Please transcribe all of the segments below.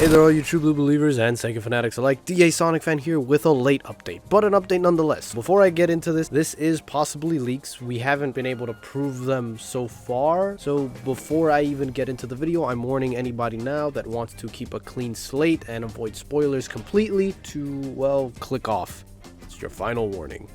Hey there all you true blue believers and Sega fanatics alike, DA Sonic fan here with a late update, but an update nonetheless. Before I get into this is possibly leaks. We haven't been able to prove them so far, so before I even get into the video, I'm warning anybody now that wants to keep a clean slate and avoid spoilers completely to, well, click off. It's your final warning.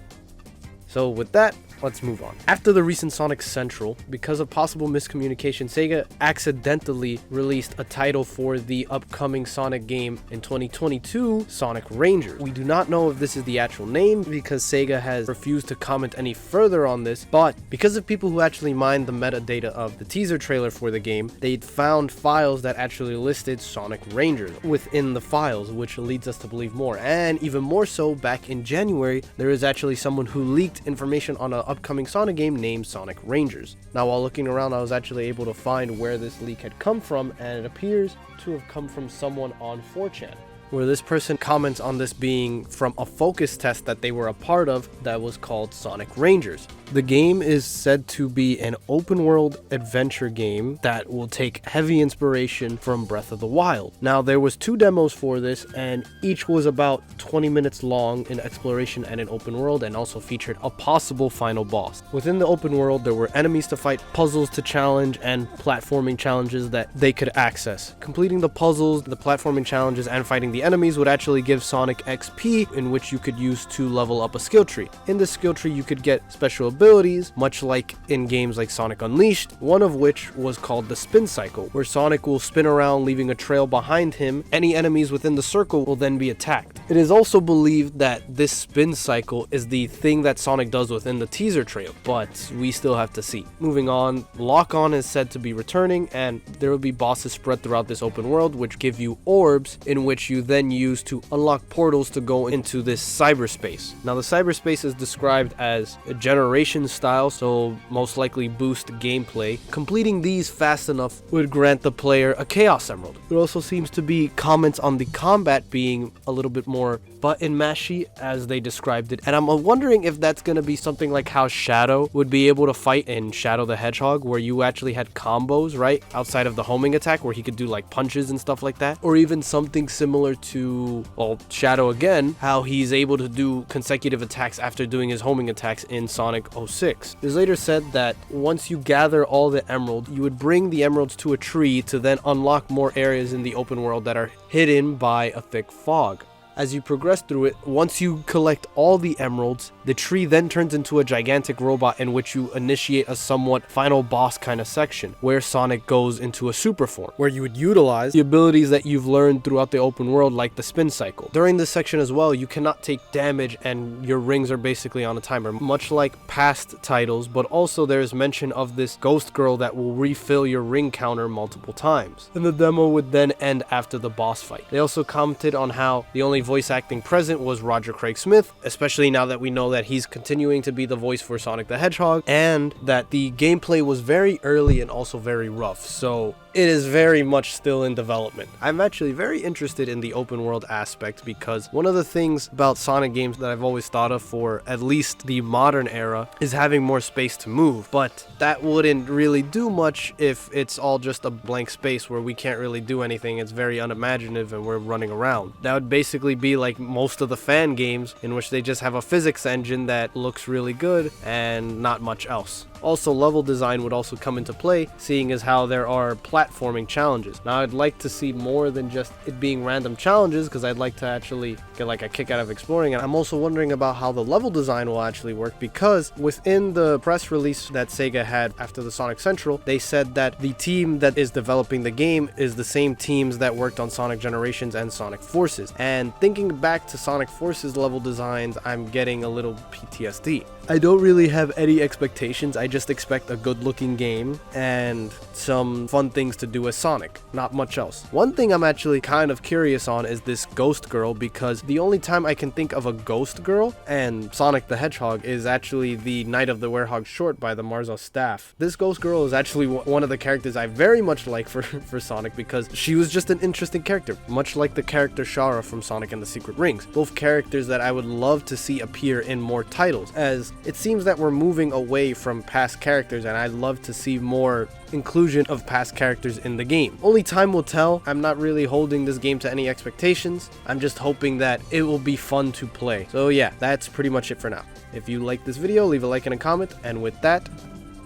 So with that, let's move on. After the recent Sonic Central, because of possible miscommunication, Sega accidentally released a title for the upcoming Sonic game in 2022, Sonic Rangers. We do not know if this is the actual name because Sega has refused to comment any further on this, but because of people who actually mined the metadata of the teaser trailer for the game, they'd found files that actually listed Sonic Rangers within the files, which leads us to believe more. And even more so, back in January, there is actually someone who leaked information on an upcoming Sonic game named Sonic Rangers. Now, while looking around, I was actually able to find where this leak had come from, and it appears to have come from someone on 4chan, where this person comments on this being from a focus test that they were a part of that was called Sonic Rangers. The game is said to be an open world adventure game that will take heavy inspiration from Breath of the Wild. Now, there was 2 demos for this, and each was about 20 minutes long in exploration and in open world, and also featured a possible final boss. Within the open world, there were enemies to fight, puzzles to challenge, and platforming challenges that they could access. Completing the puzzles, the platforming challenges, and fighting the enemies would actually give Sonic XP, in which you could use to level up a skill tree. In this skill tree, you could get special abilities, much like in games like Sonic Unleashed, one of which was called the spin cycle, where Sonic will spin around leaving a trail behind him. Any enemies within the circle will then be attacked. It is also believed that this spin cycle is the thing that Sonic does within the teaser trailer, but we still have to see. Moving on, Lock-On is said to be returning, and there will be bosses spread throughout this open world which give you orbs, in which you then use to unlock portals to go into this cyberspace. Now, the cyberspace is described as a generation style, so most likely boost gameplay. Completing these fast enough would grant the player a Chaos Emerald. There also seems to be comments on the combat being a little bit more button mashy, as they described it, and I'm wondering if that's going to be something like how Shadow would be able to fight in Shadow the Hedgehog, where you actually had combos, right, outside of the homing attack, where he could do like punches and stuff like that, or even something similar to, well, Shadow again, how he's able to do consecutive attacks after doing his homing attacks in Sonic 06. It is later said that once you gather all the emeralds, you would bring the emeralds to a tree to then unlock more areas in the open world that are hidden by a thick fog. As you progress through it, once you collect all the emeralds, the tree then turns into a gigantic robot in which you initiate a somewhat final boss kind of section, where Sonic goes into a super form, where you would utilize the abilities that you've learned throughout the open world, like the spin cycle. During this section as well, you cannot take damage and your rings are basically on a timer, much like past titles, but also there's mention of this ghost girl that will refill your ring counter multiple times. And the demo would then end after the boss fight. They also commented on how the only voice acting present was Roger Craig Smith, especially now that we know that he's continuing to be the voice for Sonic the Hedgehog, and that the gameplay was very early and also very rough, so it is very much still in development. I'm actually very interested in the open world aspect, because one of the things about Sonic games that I've always thought of for at least the modern era is having more space to move, but that wouldn't really do much if it's all just a blank space where we can't really do anything. It's very unimaginative and we're running around. That would basically be like most of the fan games, in which they just have a physics engine that looks really good and not much else. Also, level design would also come into play, seeing as how there are platforming challenges. Now, I'd like to see more than just it being random challenges, because I'd like to actually get like a kick out of exploring. And I'm also wondering about how the level design will actually work, because within the press release that Sega had after the Sonic Central, they said that the team that is developing the game is the same teams that worked on Sonic Generations and Sonic Forces. And thinking back to Sonic Forces level designs, I'm getting a little PTSD. I don't really have any expectations. I just expect a good looking game and some fun things to do as Sonic, not much else. One thing I'm actually kind of curious on is this ghost girl, because the only time I can think of a ghost girl and Sonic the Hedgehog is actually the Night of the Werehog short by the Marzo staff. This ghost girl is actually one of the characters I very much like for Sonic, because she was just an interesting character, much like the character Shara from Sonic and the Secret Rings. Both characters that I would love to see appear in more titles, as it seems that we're moving away from past characters, and I'd love to see more inclusion of past characters in the game. Only time will tell. I'm not really holding this game to any expectations. I'm just hoping that it will be fun to play. So yeah, that's pretty much it for now. If you like this video, leave a like and a comment, and with that,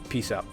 peace out.